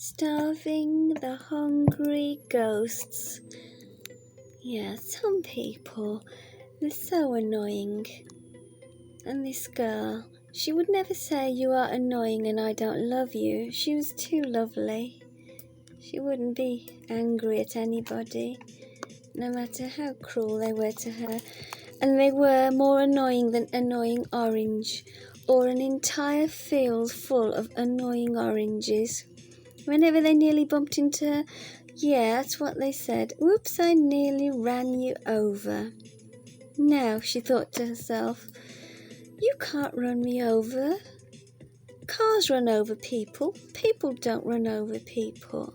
starving the hungry ghosts. Yeah, some people, they're so annoying. And this girl, she would never say you are annoying and I don't love you. She was too lovely. She wouldn't be angry at anybody, no matter how cruel they were to her. And they were more annoying than annoying orange, or an entire field full of annoying oranges. Whenever they nearly bumped into her, yeah, that's what they said. Oops, I nearly ran you over. Now, she thought to herself, you can't run me over. Cars run over people. People don't run over people.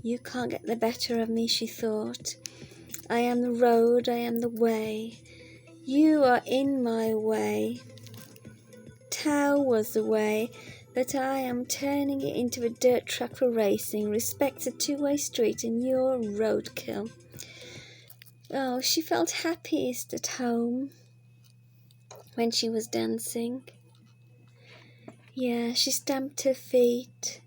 You can't get the better of me, she thought. I am the road, I am the way. You are in my way. Tau was the way, but I am turning it into a dirt track for racing. Respect's a two-way street and you're roadkill. Oh, she felt happiest at home when she was dancing. Yeah, she stamped her feet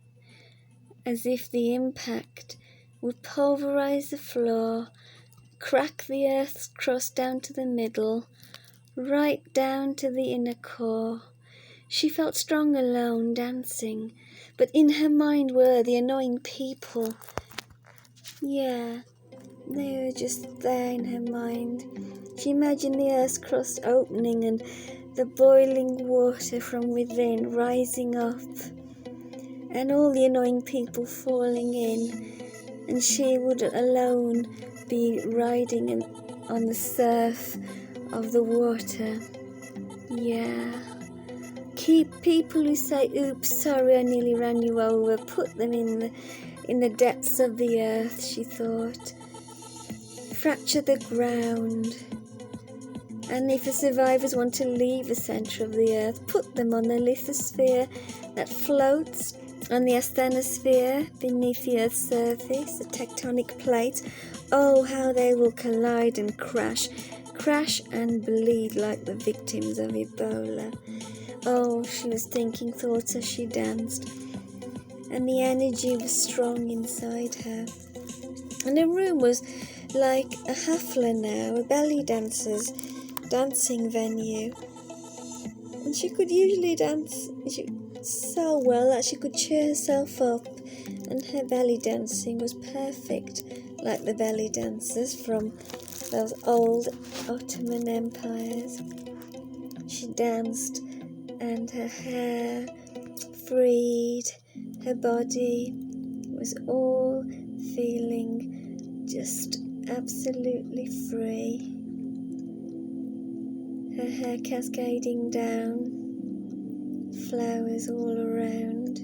as if the impact would pulverize the floor, crack the earth's crust down to the middle, right down to the inner core. She felt strong alone, dancing, but in her mind were the annoying people. Yeah, they were just there in her mind. She imagined the earth's crust opening and the boiling water from within rising up, and all the annoying people falling in, and she would alone be riding on the surf of the water. Yeah. Keep people who say, oops, sorry, I nearly ran you over, put them in the depths of the earth, she thought. Fracture the ground. And if the survivors want to leave the centre of the earth, put them on the lithosphere that floats on the asthenosphere beneath the earth's surface, the tectonic plate. Oh, how they will collide and crash and bleed like the victims of Ebola. Oh, she was thinking thoughts as she danced, and the energy was strong inside her. And the room was like a hafla now, a belly dancer's dancing venue. And she could usually dance so well that she could cheer herself up, and her belly dancing was perfect, like the belly dancers from those old Ottoman empires. She danced, and her hair freed, her body was all feeling just absolutely free. Her hair cascading down, flowers all around.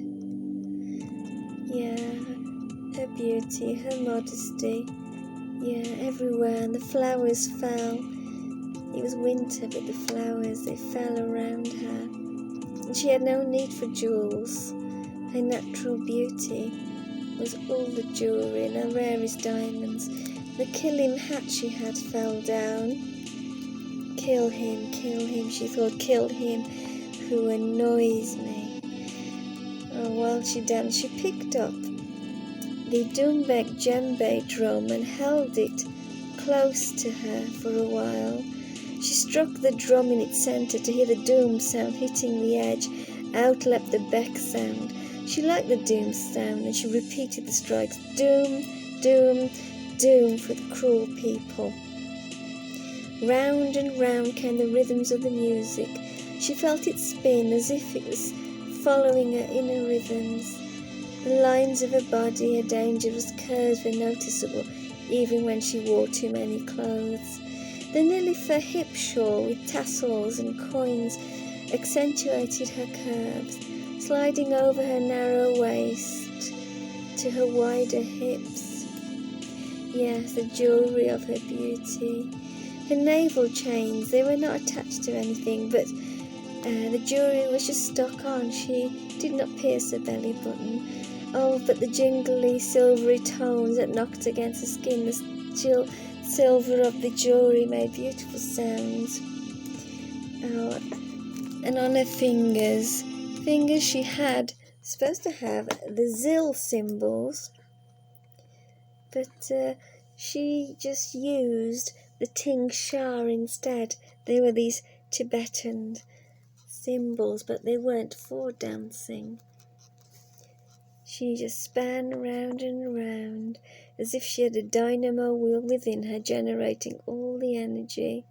Yeah, her beauty, her modesty, yeah, everywhere, and the flowers fell. It was winter, but the flowers, they fell around her. And she had no need for jewels. Her natural beauty was all the jewellery and her rarest diamonds. The kill-him hat she had fell down. Kill him, she thought, kill him who annoys me. Oh, while she danced, she picked up the Dumbek djembe drum and held it close to her for a while. She struck the drum in its centre to hear the doom sound hitting the edge. Out leapt the beck sound. She liked the doom sound, and she repeated the strikes. Doom, doom, doom for the cruel people. Round and round came the rhythms of the music. She felt it spin as if it was following her inner rhythms. The lines of her body, her dangerous curves were noticeable, even when she wore too many clothes. The Nilüfer hip shawl with tassels and coins accentuated her curves, sliding over her narrow waist to her wider hips. Yes, the jewellery of her beauty. Her navel chains, they were not attached to anything, but the jewellery was just stuck on. She did not pierce her belly button. Oh, but the jingly, silvery tones that knocked against the skin, the chill silver of the jewellery made beautiful sounds. Oh, and on her fingers she had supposed to have the Zil symbols, but she just used the Ting Sha instead. They were these Tibetan symbols, but they weren't for dancing. She just span round and round as if she had a dynamo wheel within her, generating all the energy.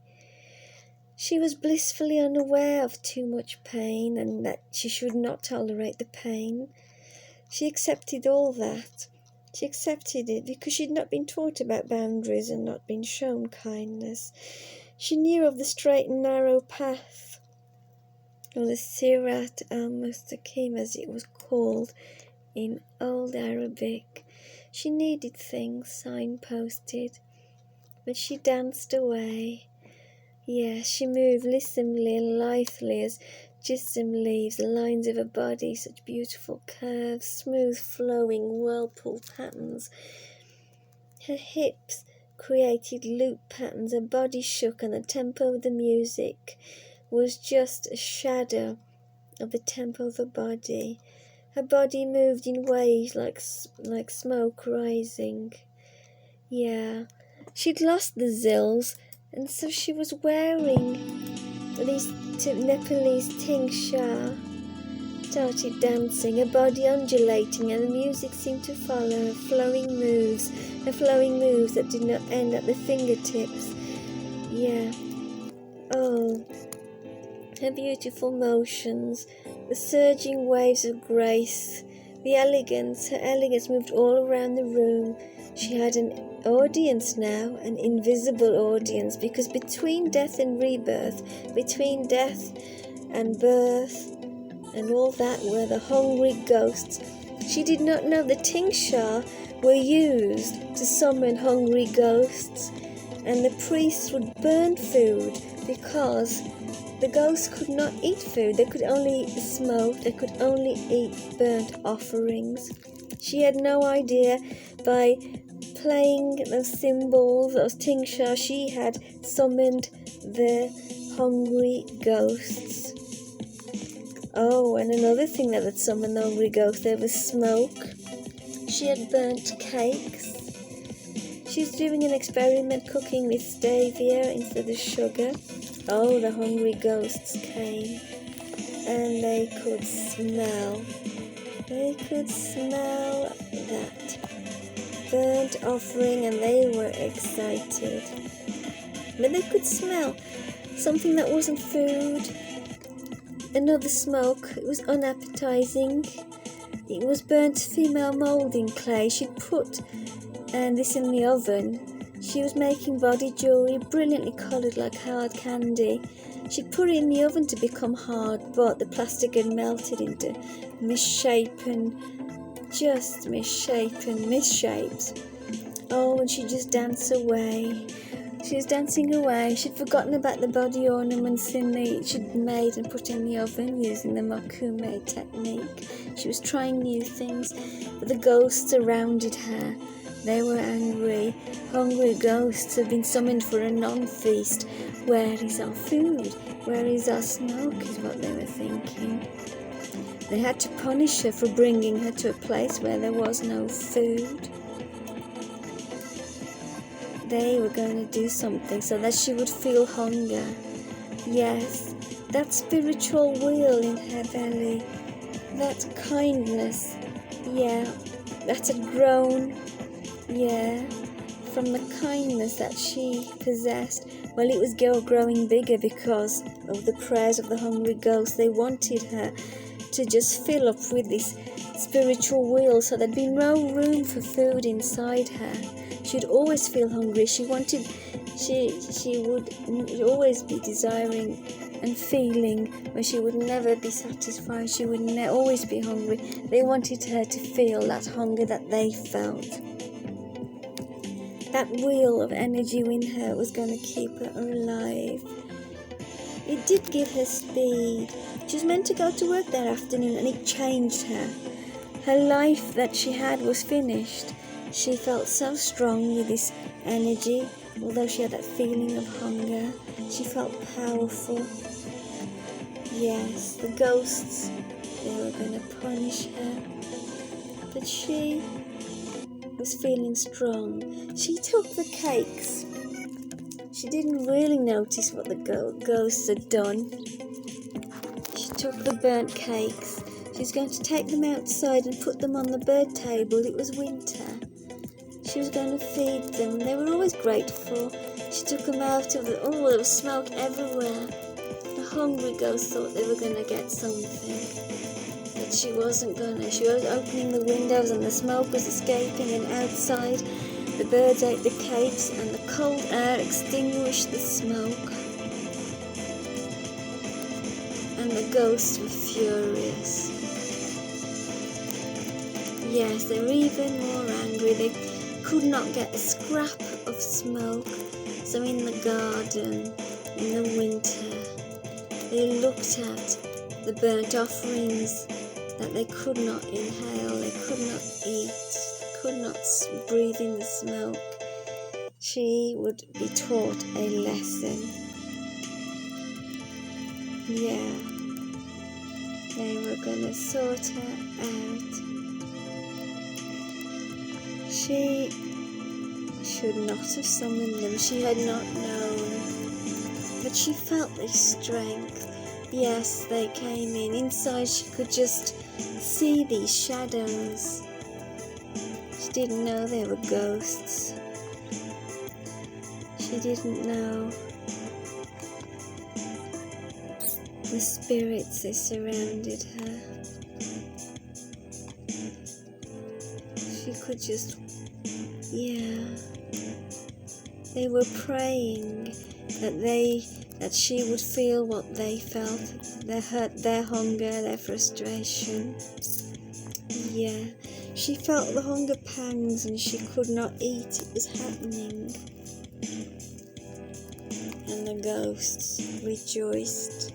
She was blissfully unaware of too much pain and that she should not tolerate the pain. She accepted all that. She accepted it because she'd not been taught about boundaries and not been shown kindness. She knew of the straight and narrow path, or the Sirat al-Mustaqim as it was called in old Arabic. She needed things signposted, but she danced away. Yes, she moved lissomely and lithely as jism leaves the lines of her body, such beautiful curves, smooth flowing whirlpool patterns. Her hips created loop patterns, her body shook, and the tempo of the music was just a shadow of the tempo of her body. Her body moved in waves like smoke rising. Yeah, she'd lost the zills, and so she was wearing these Nepalese Ting Sha. Started dancing, her body undulating, and the music seemed to follow her flowing moves that did not end at the fingertips. Yeah. Oh, her beautiful motions, the surging waves of grace, her elegance moved all around the room. She had an audience now, an invisible audience, because between death and rebirth, between death and birth, and all that were the hungry ghosts. She did not know the Ting Sha were used to summon hungry ghosts, and the priests would burn food because the ghosts could not eat food. They could only eat the smoke. They could only eat burnt offerings. She had no idea by playing those symbols, those Ting Sha, she had summoned the hungry ghosts. Oh, and another thing that had summoned the hungry ghosts, there was smoke. She had burnt cakes. She was doing an experiment cooking with stevia instead of sugar. Oh, the hungry ghosts came, and they could smell that burnt offering, and they were excited. But they could smell something that wasn't food. Another smoke. It was unappetizing. It was burnt female moulding clay. She'd put this in the oven. She was making body jewelry, brilliantly coloured like hard candy. She'd put it in the oven to become hard, but the plastic had melted into misshapen misshapes. Oh, and she'd just dance away. She was dancing away. She'd forgotten about the body ornaments she'd made and put in the oven using the makume technique. She was trying new things, but the ghosts surrounded her. They were angry. Hungry ghosts had been summoned for a non-feast. Where is our food? Where is our smoke? Is what they were thinking. They had to punish her for bringing her to a place where there was no food. They were going to do something so that she would feel hunger. Yes, that spiritual wheel in her belly, that kindness, that had grown, from the kindness that she possessed. Well, it was growing bigger because of the prayers of the hungry ghosts. They wanted her to just fill up with this spiritual wheel so there'd be no room for food inside her. She'd always feel hungry. She would always be desiring and feeling where she would never be satisfied. She would always be hungry. They wanted her to feel that hunger that they felt. That wheel of energy in her was going to keep her alive. It did give her speed. She was meant to go to work that afternoon, and it changed her. Her life that she had was finished. She felt so strong with this energy, although she had that feeling of hunger. She felt powerful. Yes, the ghosts they were going to punish her. But she was feeling strong. She took the cakes. She didn't really notice what the ghosts had done. She took the burnt cakes. She was going to take them outside and put them on the bird table. It was winter. She was going to feed them. They were always grateful. She took them out of the... Oh, there was smoke everywhere. The hungry ghost thought they were going to get something. But she wasn't going to. She was opening the windows and the smoke was escaping, and outside the birds ate the cakes and the cold air extinguished the smoke. And the ghosts were furious. Yes, they were even more angry. They could not get a scrap of smoke. So in the garden, in the winter, they looked at the burnt offerings that they could not inhale, they could not eat, could not breathe in the smoke. She would be taught a lesson. Yeah, they were going to sort her out. She should not have summoned them. She had not known. But she felt their strength. Yes, they came in. Inside she could just see these shadows. She didn't know they were ghosts. She didn't know the spirits that surrounded her. She could just, they were praying that she would feel what they felt, their hurt, their hunger, their frustration. Yeah, she felt the hunger pangs and she could not eat. It was happening. And the ghosts rejoiced.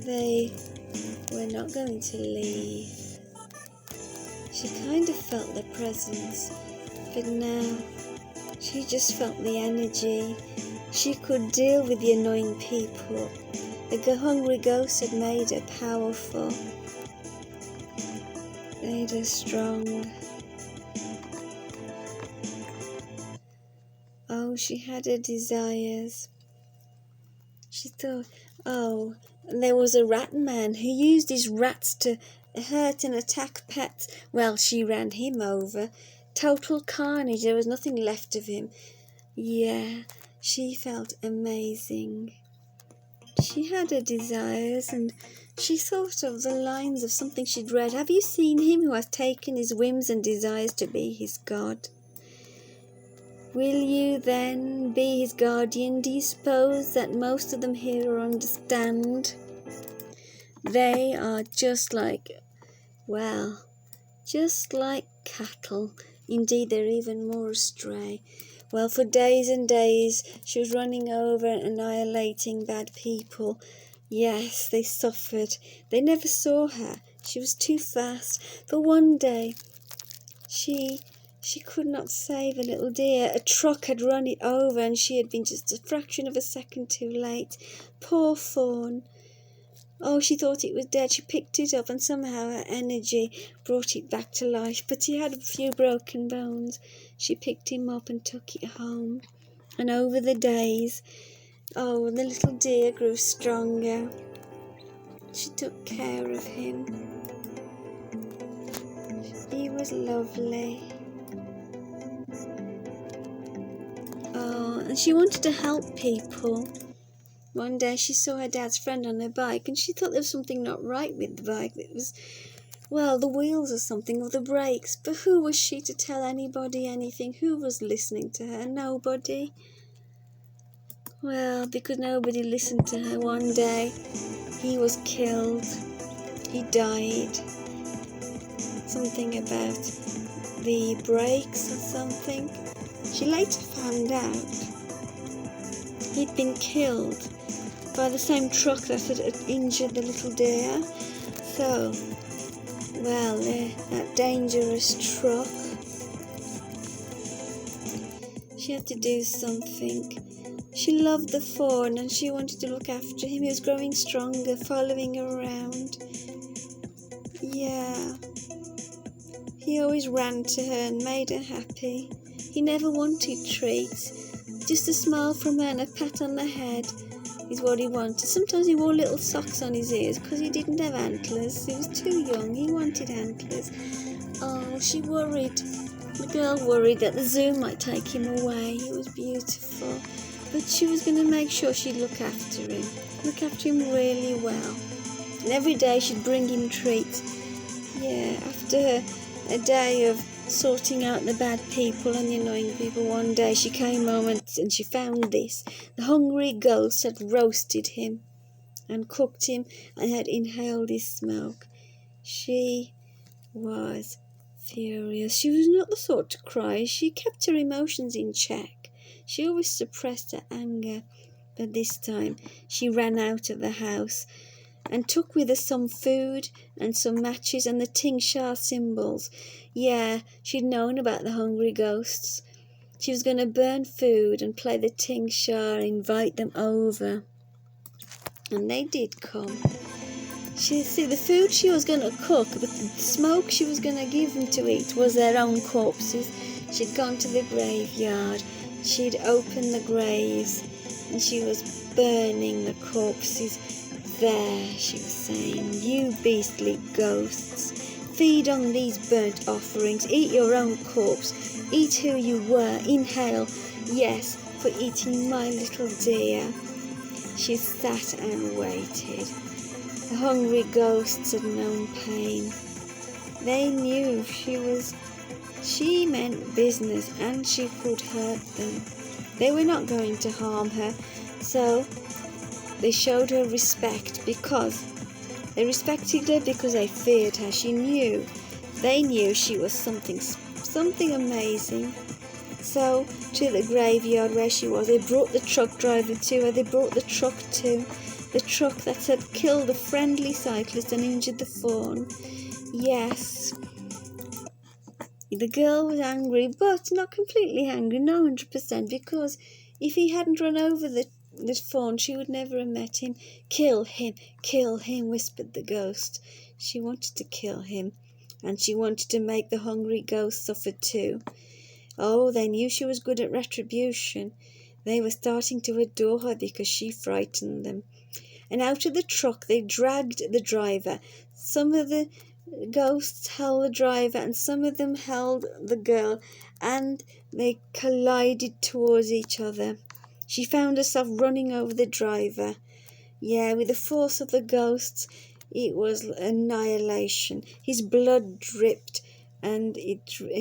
They were not going to leave. She kind of felt their presence, but now she just felt the energy. She could deal with the annoying people. The hungry ghost had made her powerful, made her strong. Oh, she had her desires. She thought, oh, and there was a rat man who used his rats to hurt and attack pets. Well, she ran him over. Total carnage. There was nothing left of him. Yeah, she felt amazing. She had her desires, and she thought of the lines of something she'd read. Have you seen him who has taken his whims and desires to be his God? Will you then be his guardian? Do you suppose that most of them here understand? They are just like cattle. Indeed, they're even more astray. Well, for days and days, she was running over and annihilating bad people. Yes, they suffered. They never saw her. She was too fast. But one day, she could not save a little deer. A truck had run it over and she had been just a fraction of a second too late. Poor fawn. Oh, she thought it was dead. She picked it up and somehow her energy brought it back to life. But he had a few broken bones. She picked him up and took it home. And over the days, the little deer grew stronger. She took care of him. He was lovely. Oh, and she wanted to help people. One day she saw her dad's friend on her bike and she thought there was something not right with the bike. It was, the wheels or something, or the brakes. But who was she to tell anybody anything? Who was listening to her? Nobody. Well, because nobody listened to her, one day he was killed. He died. Something about the brakes or something. She later found out he'd been killed by the same truck that had injured the little deer. So, that dangerous truck. She had to do something. She loved the fawn and she wanted to look after him. He was growing stronger, following her around. Yeah. He always ran to her and made her happy. He never wanted treats. Just a smile from her and a pat on the head is what he wanted. Sometimes he wore little socks on his ears because he didn't have antlers. He was too young. He wanted antlers. Oh, she worried. The girl worried that the zoo might take him away. He was beautiful. But she was going to make sure she'd look after him really well. And every day she'd bring him treats. Yeah, after a day of sorting out the bad people and the annoying people, one day she came home and she found this. The hungry ghost had roasted him and cooked him and had inhaled his smoke. She was furious. She was not the sort to cry. She kept her emotions in check. She always suppressed her anger. But this time she ran out of the house and took with her some food and some matches and the Ting Sha symbols. Yeah, she'd known about the hungry ghosts. She was going to burn food and play the Ting Sha and invite them over. And they did come. The food she was going to cook, but the smoke she was going to give them to eat was their own corpses. She'd gone to the graveyard. She'd opened the graves and she was burning the corpses. There, she was saying, you beastly ghosts, feed on these burnt offerings, eat your own corpse, eat who you were, inhale, yes, for eating my little dear. She sat and waited. The hungry ghosts had known pain. They knew she meant business and she could hurt them. They were not going to harm her, so they showed her respect because they respected her because they feared her. They knew she was something amazing. So to the graveyard where she was, they brought the truck driver to her. They brought the truck that had killed a friendly cyclist and injured the fawn. Yes, the girl was angry, but not completely angry, not 100%, because if he hadn't run over the fawn, she would never have met him. Kill him, whispered the ghost. She wanted to kill him, and she wanted to make the hungry ghost suffer too. Oh, they knew she was good at retribution. They were starting to adore her because she frightened them. And out of the truck they dragged the driver. Some of the ghosts held the driver and some of them held the girl, and they collided towards each other. She found herself running over the driver. Yeah, with the force of the ghosts, it was annihilation. His blood dripped, and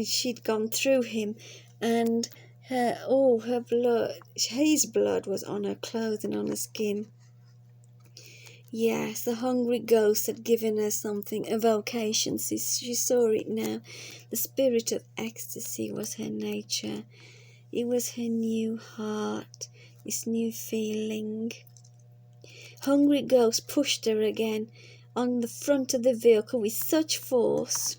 she'd gone through him, and his blood was on her clothes and on her skin. Yes, the hungry ghost had given her something, a vocation. She saw it now. The spirit of ecstasy was her nature. It was her new heart, this new feeling. Hungry ghost pushed her again on the front of the vehicle with such force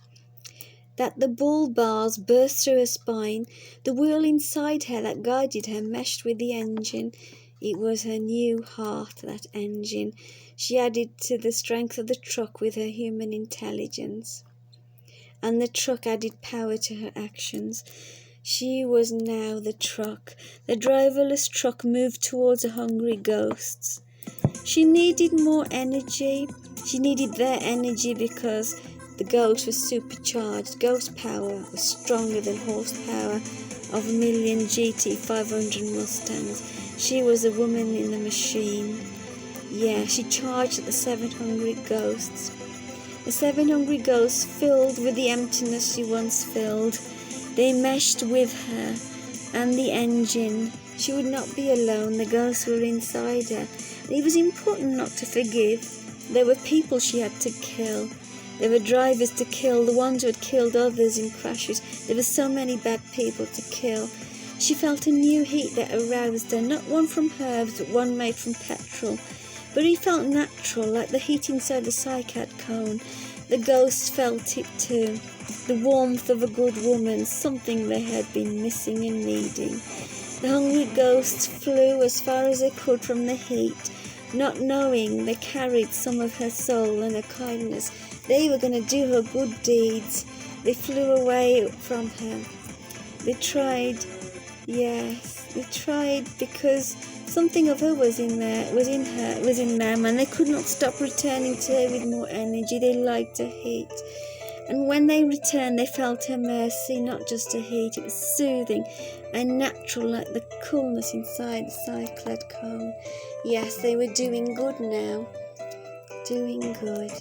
that the bull bars burst through her spine. The wheel inside her that guided her meshed with the engine. It was her new heart, that engine. She added to the strength of the truck with her human intelligence, and the truck added power to her actions. She was now the truck. The driverless truck moved towards the hungry ghosts. She needed more energy. She needed their energy because the ghost was supercharged. Ghost power was stronger than horsepower of a million GT 500 Mustangs. She was a woman in the machine. Yeah, she charged at the 7 hungry ghosts. The 7 hungry ghosts filled with the emptiness she once filled. They meshed with her and the engine. She would not be alone. The ghosts were inside her. And it was important not to forgive. There were people she had to kill. There were drivers to kill, the ones who had killed others in crashes. There were so many bad people to kill. She felt a new heat that aroused her, not one from herbs, but one made from petrol. But it felt natural, like the heat inside the cycad cone. The ghosts felt it too, the warmth of a good woman, something they had been missing and needing. The hungry ghosts flew as far as they could from the heat, not knowing they carried some of her soul and her kindness. They were going to do her good deeds. They flew away from her. They tried, yes, they tried, because something of her was in them, and they could not stop returning to her with more energy. They liked her heat. And when they returned, they felt her mercy, not just her heat. It was soothing and natural, like the coolness inside the cyclade cone. Yes, they were doing good now. Doing good.